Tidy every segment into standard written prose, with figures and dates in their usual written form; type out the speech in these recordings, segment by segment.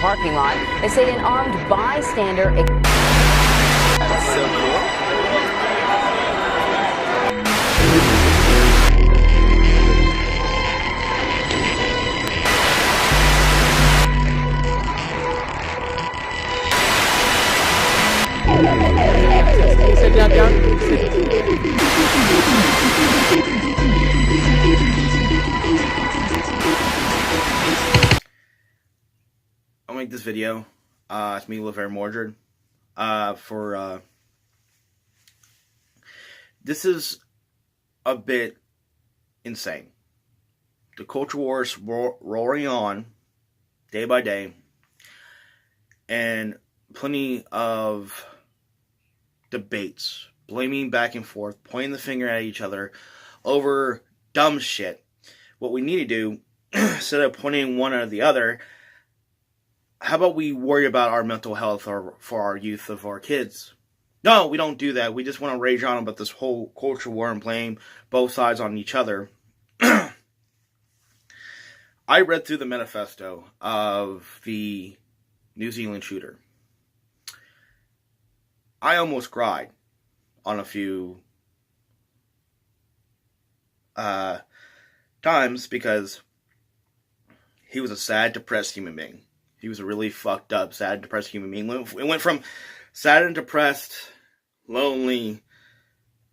parking lot. They say an armed bystander. That's so cool. Sit down. I'll make this video. It's me, LaVer Mordred. This is a bit insane. The culture war is roaring on day by day, and plenty of debates, blaming back and forth, pointing the finger at each other over dumb shit. What we need to do, instead of pointing one or the other, how about we worry about our mental health for our youth of our kids? No, we don't do that. We just want to rage on about this whole culture war and blame both sides on each other. I read through the manifesto of the New Zealand shooter. I almost cried on a few times because he was a sad, depressed human being. He was a really fucked up, sad, depressed human being. It went from sad and depressed, lonely,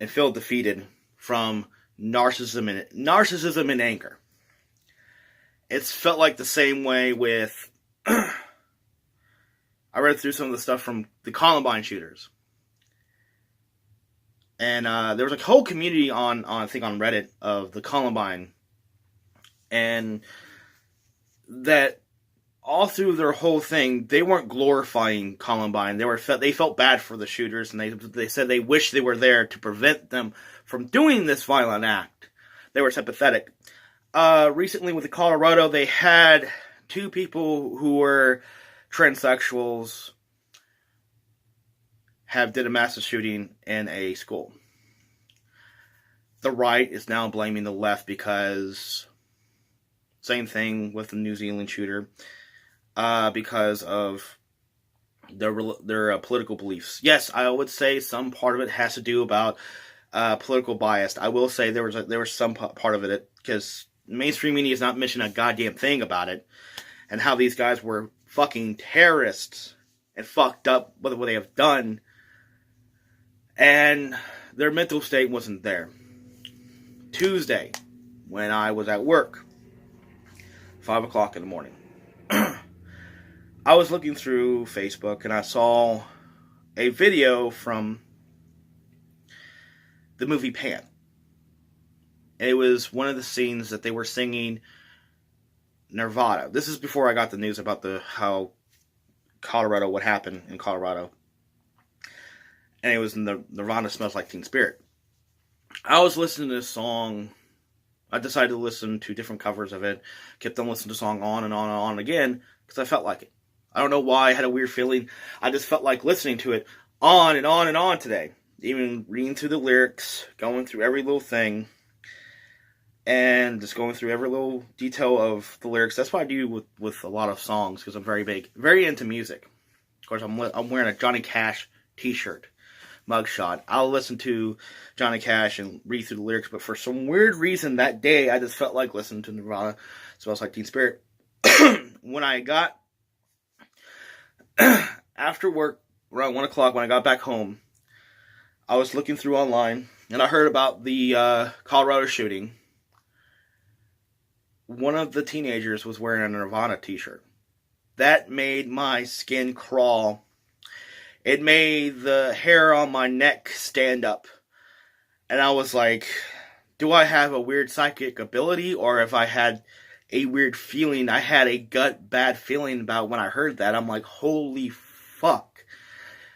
and feel defeated from narcissism and anger. It's felt like the same way with... I read through some of the stuff from the Columbine shooters. And there was a whole community on Reddit of the Columbine. And that all through their whole thing, they weren't glorifying Columbine. They felt bad for the shooters, and they said they wished they were there to prevent them from doing this violent act. They were sympathetic. Recently with the Colorado, they had two people who were transsexuals did a massive shooting in a school. The right is now blaming the left because same thing with the New Zealand shooter, because of their political beliefs. Yes, I would say some part of it has to do about political bias. I will say there was some part of it because mainstream media is not mentioning a goddamn thing about it, and how these guys were fucking terrorists and fucked up with what they have done, and their mental state wasn't there. Tuesday, when I was at work, 5 o'clock in the morning, I was looking through Facebook and I saw a video from the movie Pan. It was one of the scenes that they were singing Nirvana. This is before I got the news about how Colorado, what happened in Colorado. And it was Nirvana Smells Like Teen Spirit. I was listening to this song. I decided to listen to different covers of it. Kept on listening to the song on and on and on again because I felt like it. I don't know why. I had a weird feeling. I just felt like listening to it on and on and on today. Even reading through the lyrics, going through every little thing, and just going through every little detail of the lyrics. That's what I do with a lot of songs because I'm very into music. Of course, I'm wearing a Johnny Cash t-shirt. Mugshot. I'll listen to Johnny Cash and read through the lyrics, but for some weird reason that day, I just felt like listening to Nirvana Smells Like Teen Spirit. When I got after work around 1 o'clock, when I got back home, I was looking through online and I heard about the Colorado shooting. One of the teenagers was wearing a Nirvana t-shirt. That made my skin crawl. It made the hair on my neck stand up. And I was like, do I have a weird psychic ability? Or if I had a weird feeling, I had a bad feeling about when I heard that. I'm like, holy fuck.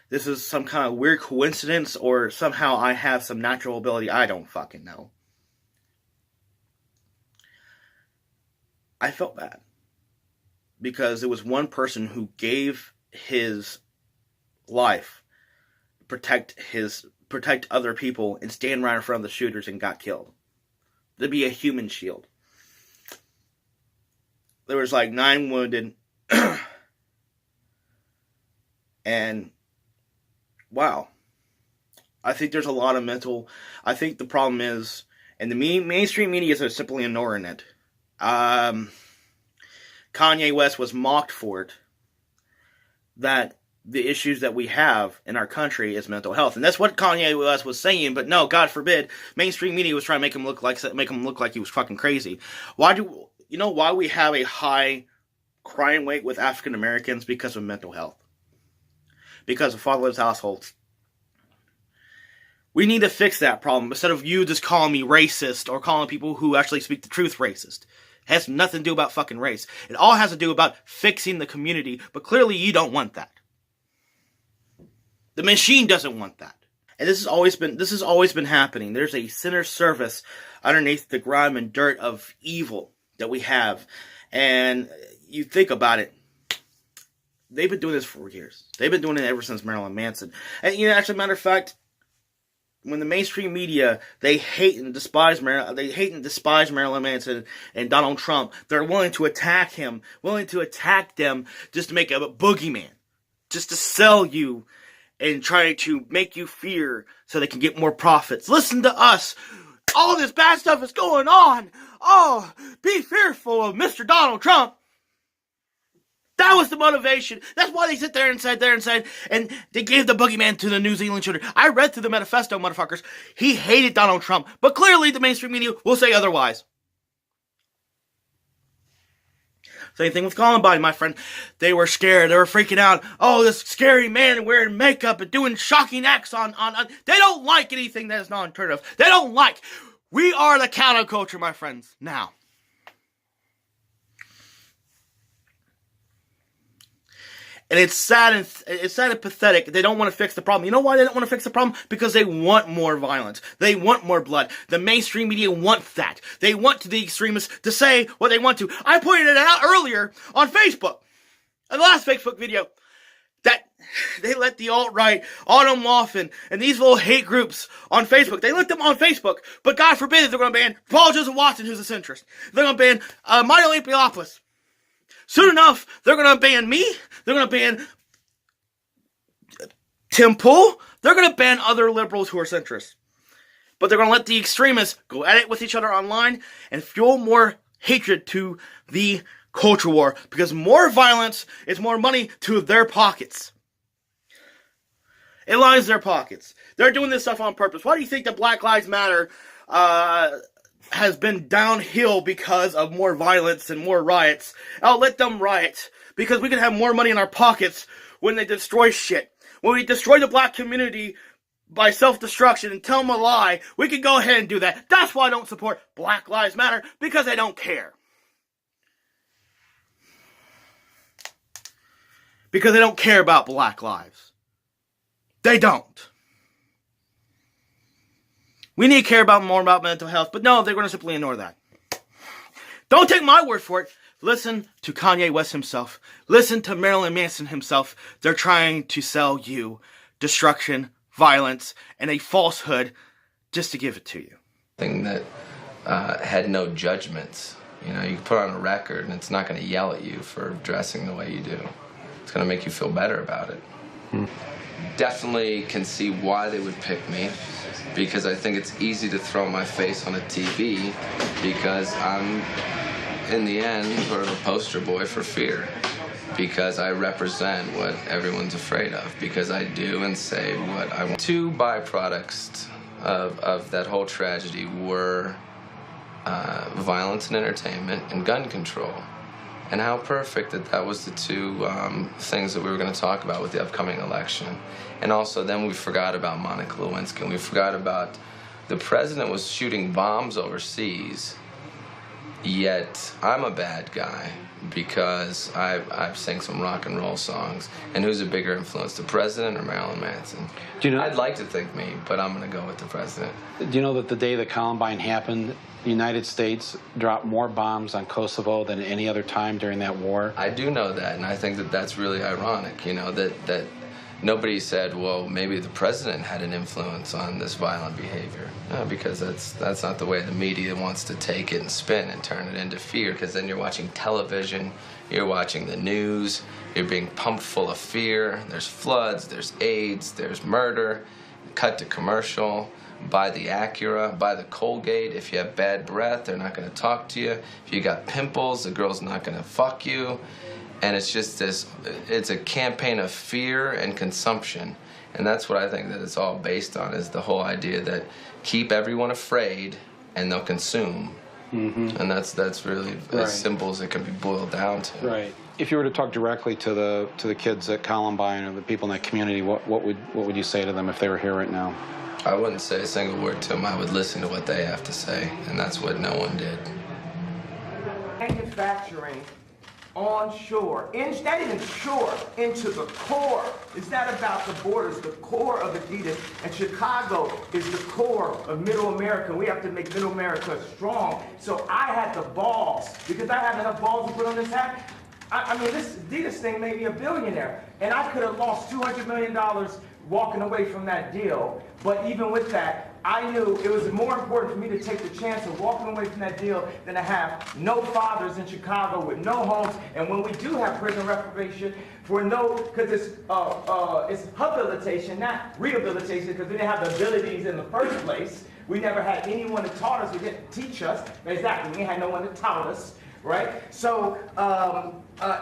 This is some kind of weird coincidence, or somehow I have some natural ability. I don't fucking know. I felt bad. Because it was one person who gave his life protect other people and stand right in front of the shooters and got killed. To be a human shield. There was like 9 wounded. And wow, I think there's a lot of mental. I think the problem is, and the mainstream media is simply ignoring it. Kanye West was mocked for it. That the issues that we have in our country is mental health, and that's what Kanye West was saying. But no, God forbid, mainstream media was trying to make him look like he was fucking crazy. Why we have a high crime rate with African Americans? Because of mental health, because of fatherless households. We need to fix that problem instead of you just calling me racist or calling people who actually speak the truth racist. It has nothing to do about fucking race. It all has to do about fixing the community, but clearly you don't want that. The machine doesn't want that. And this has always been happening. There's a sinner service underneath the grime and dirt of evil that we have. And you think about it, they've been doing this for years. They've been doing it ever since Marilyn Manson. And actually, matter of fact, when the mainstream media, they hate and despise Marilyn Manson and Donald Trump, they're willing to attack him, willing to attack them just to make a boogeyman, just to sell you and try to make you fear so they can get more profits. Listen to us. All this bad stuff is going on. Oh, be fearful of Mr. Donald Trump. That was the motivation. That's why they sit there and said, and they gave the boogeyman to the New Zealand children. I read through the manifesto, motherfuckers. He hated Donald Trump, but clearly the mainstream media will say otherwise. Same thing with Columbine, my friend. They were scared. They were freaking out. Oh, this scary man wearing makeup and doing shocking acts on. They don't like anything that is not unheard of. They don't like. We are the counterculture, my friends, now. And it's sad and pathetic. They don't want to fix the problem. You know why they don't want to fix the problem? Because they want more violence. They want more blood. The mainstream media wants that. They want the extremists to say what they want to. I pointed it out earlier on Facebook, in the last Facebook video, that they let the alt-right, Autumn Laughlin, and these little hate groups on Facebook, they let them on Facebook. But God forbid they're going to ban Paul Joseph Watson, who's a centrist. They're going to ban Milo Yiannopoulos. Soon enough, they're going to ban me. They're going to ban Tim Pool. They're going to ban other liberals who are centrists. But they're going to let the extremists go at it with each other online and fuel more hatred to the culture war. Because more violence is more money to their pockets. It lines their pockets. They're doing this stuff on purpose. Why do you think that Black Lives Matter has been downhill because of more violence and more riots? I'll let them riot, because we can have more money in our pockets when they destroy shit. When we destroy the black community by self-destruction and tell them a lie, we can go ahead and do that. That's why I don't support Black Lives Matter, because they don't care. Because they don't care about black lives. They don't. We need to care more about mental health, but no, they're going to simply ignore that. Don't take my word for it. Listen to Kanye West himself. Listen to Marilyn Manson himself. They're trying to sell you destruction, violence, and a falsehood just to give it to you. Thing that had no judgments. You know, you can put on a record and it's not going to yell at you for dressing the way you do. It's going to make you feel better about it. Definitely can see why they would pick me, because I think it's easy to throw my face on a TV, because I'm, in the end, sort of a poster boy for fear, because I represent what everyone's afraid of, because I do and say what I want. Two byproducts of that whole tragedy were violence and entertainment and gun control. And how perfect that was the two things that we were going to talk about with the upcoming election. And also then we forgot about Monica Lewinsky, and we forgot about the president was shooting bombs overseas, yet I'm a bad guy because I've sang some rock and roll songs. And who's a bigger influence, the president or Marilyn Manson? Do you know, I'd like to think me, but I'm going to go with the president. Do you know that the day that Columbine happened, the United States dropped more bombs on Kosovo than any other time during that war? I do know that, and I think that that's really ironic, you know, that Nobody said, well, maybe the president had an influence on this violent behavior. No, because that's not the way the media wants to take it and spin and turn it into fear, because then you're watching television, you're watching the news, you're being pumped full of fear. There's floods, there's AIDS, there's murder. Cut to commercial. Buy the Acura, buy the Colgate. If you have bad breath, they're not going to talk to you. If you got pimples, the girl's not going to fuck you. And it's just this, it's a campaign of fear and consumption. And that's what I think that it's all based on, is the whole idea that keep everyone afraid and they'll consume. Mm-hmm. And that's really as simple as it can be boiled down to. Right. If you were to talk directly to the kids at Columbine or the people in that community, what would you say to them if they were here right now? I wouldn't say a single word to them. I would listen to what they have to say, and that's what no one did. Manufacturing onshore, not even shore, into the core. It's not about the borders, the core of Adidas. And Chicago is the core of Middle America. We have to make Middle America strong. So I had the balls, because I have enough balls to put on this hat. I mean, this Adidas thing made me a billionaire. And I could have lost $200 million walking away from that deal. But even with that, I knew it was more important for me to take the chance of walking away from that deal than to have no fathers in Chicago with no homes. And when we do have prison reprobation, because it's habilitation, not rehabilitation, because we didn't have the abilities in the first place. We never had anyone that taught us, who didn't teach us. Exactly, we had no one that taught us, right? So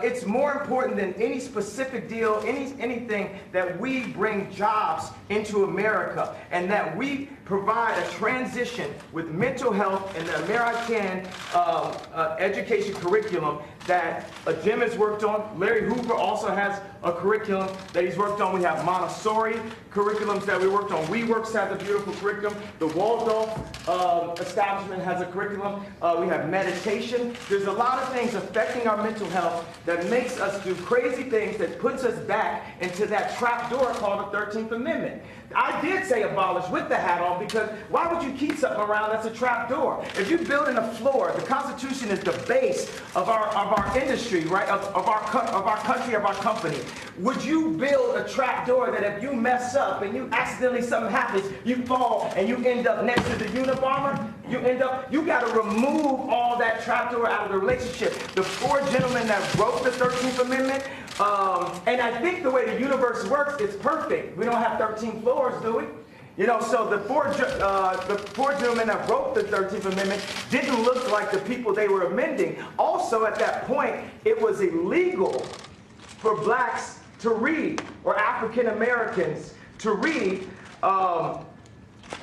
it's more important than any specific deal, anything, that we bring jobs into America, and that we provide a transition with mental health and the American education curriculum that Jim has worked on. Larry Hoover also has a curriculum that he's worked on. We have Montessori curriculums that we worked on. WeWorks has a beautiful curriculum. The Waldorf establishment has a curriculum. We have meditation. There's a lot of things affecting our mental health that makes us do crazy things, that puts us back into that trap door called the 13th Amendment. I did say abolish with the hat on, because why would you keep something around that's a trap door? If you're building a floor, the Constitution is the base of our industry, right? Of our country, of our company. Would you build a trap door that if you mess up and you accidentally something happens, you fall and you end up next to the Unabomber? You got to remove all that trap door out of the relationship. The four gentlemen that wrote the 13th Amendment, and I think the way the universe works, it's perfect. We don't have 13 floors, do we? You know, so the four gentlemen that wrote the 13th Amendment didn't look like the people they were amending. Also, at that point, it was illegal for blacks to read, or African Americans to read.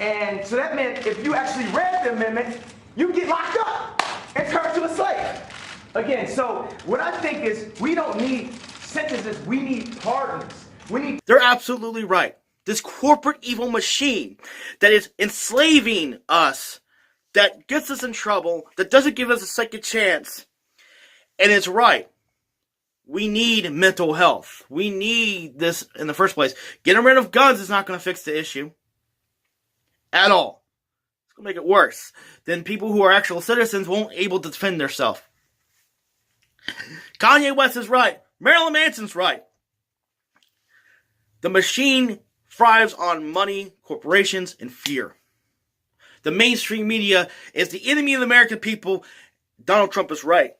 And so that meant if you actually read the amendment, you get locked up and turned to a slave. Again, so what I think is, we don't need sentences, we need pardons. They're absolutely right. This corporate evil machine that is enslaving us, that gets us in trouble, that doesn't give us a second chance. And it's right. We need mental health. We need this in the first place. Getting rid of guns is not going to fix the issue. At all. It's going to make it worse. Then people who are actual citizens won't able to defend themselves. Kanye West is right. Marilyn Manson's right. The machine thrives on money, corporations, and fear. The mainstream media is the enemy of the American people. Donald Trump is right.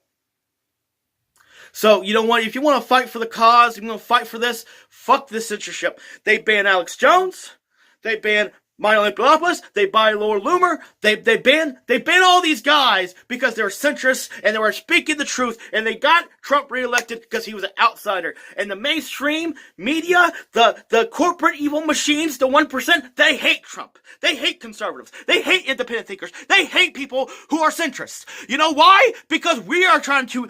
So, you know what? If you want to fight for the cause, if you want to fight for this, fuck this censorship. They ban Alex Jones. They ban Milo Yiannopoulos, they buy Laura Loomer, they ban all these guys because they're centrists and they were speaking the truth, and they got Trump reelected because he was an outsider. And the mainstream media, the corporate evil machines, the 1%, they hate Trump. They hate conservatives. They hate independent thinkers. They hate people who are centrists. You know why? Because we are trying to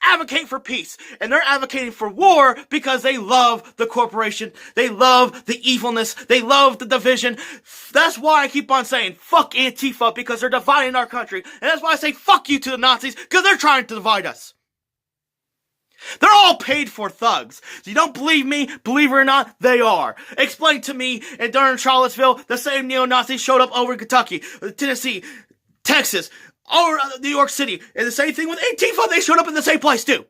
advocate for peace, and they're advocating for war because they love the corporation, they love the evilness, they love the division. That's why I keep on saying fuck Antifa, because they're dividing our country, and that's why I say fuck you to the Nazis, because they're trying to divide us. They're all paid for thugs. So you don't believe me? Believe it or not, they are. Explain to me, and during Charlottesville, the same neo-Nazis showed up over in Kentucky, Tennessee, Texas, or New York City, and the same thing with Antifa, they showed up in the same place too.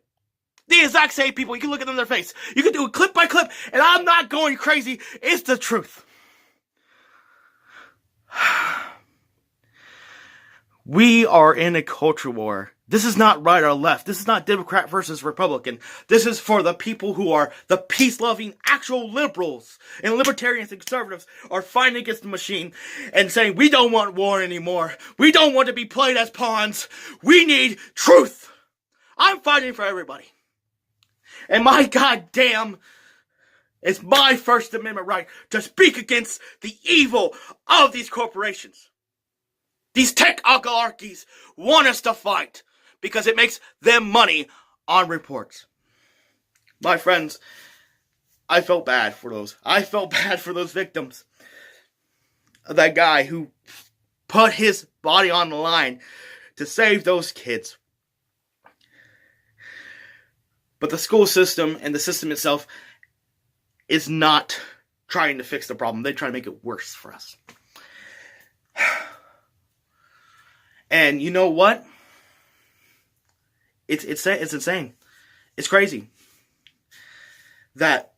The exact same people. You can look at them in their face. You can do it clip by clip, and I'm not going crazy. It's the truth. We are in a culture war. This is not right or left. This is not Democrat versus Republican. This is for the people who are the peace-loving, actual liberals and libertarians and conservatives are fighting against the machine and saying, we don't want war anymore. We don't want to be played as pawns. We need truth. I'm fighting for everybody. And my goddamn, it's my First Amendment right to speak against the evil of these corporations. These tech oligarchies want us to fight because it makes them money on reports. My friends, I felt bad for those. I felt bad for those victims. That guy who put his body on the line to save those kids. But the school system and the system itself is not trying to fix the problem. They try to make it worse for us. And you know what? It's insane. It's crazy that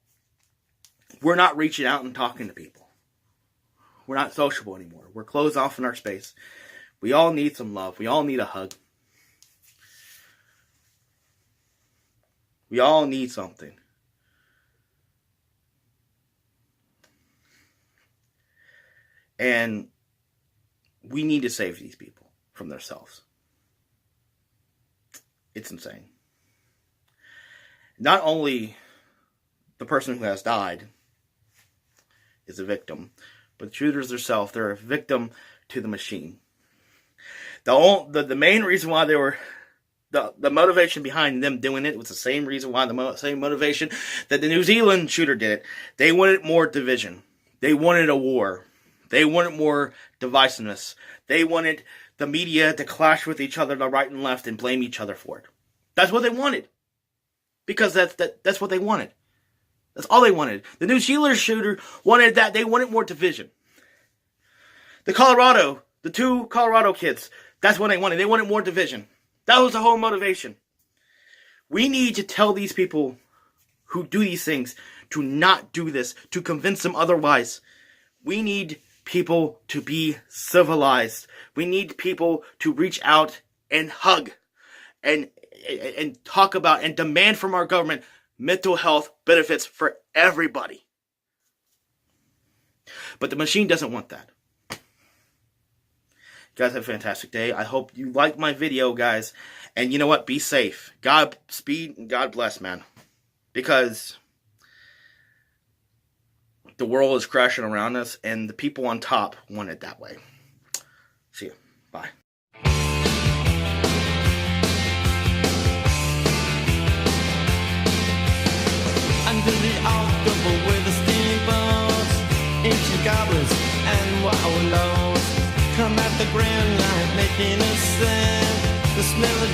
we're not reaching out and talking to people. We're not sociable anymore. We're closed off in our space. We all need some love. We all need a hug. We all need something. And we need to save these people from themselves. It's insane. Not only the person who has died is a victim, but the shooters themselves, they're a victim to the machine. The main reason why they were, the motivation behind them doing it was the same reason why, same motivation that the New Zealand shooter did it. They wanted more division. They wanted a war. They wanted more divisiveness. They wanted the media to clash with each other, the right and left, and blame each other for it. That's what they wanted. Because that's what they wanted. That's all they wanted. The New Zealand shooter wanted that. They wanted more division. The two Colorado kids, that's what they wanted. They wanted more division. That was the whole motivation. We need to tell these people who do these things to not do this, to convince them otherwise. We need people to be civilized. We need people to reach out and hug and talk about and demand from our government mental health benefits for everybody. But the machine doesn't want that. You guys have a fantastic day. I hope you like my video, guys. And you know what? Be safe. Godspeed and God bless, man. Because the world is crashing around us, and the people on top want it that way. See you. Bye. Under the October with the steamboats, ancient goblins and wallows come at the grand line making a sound. The smell of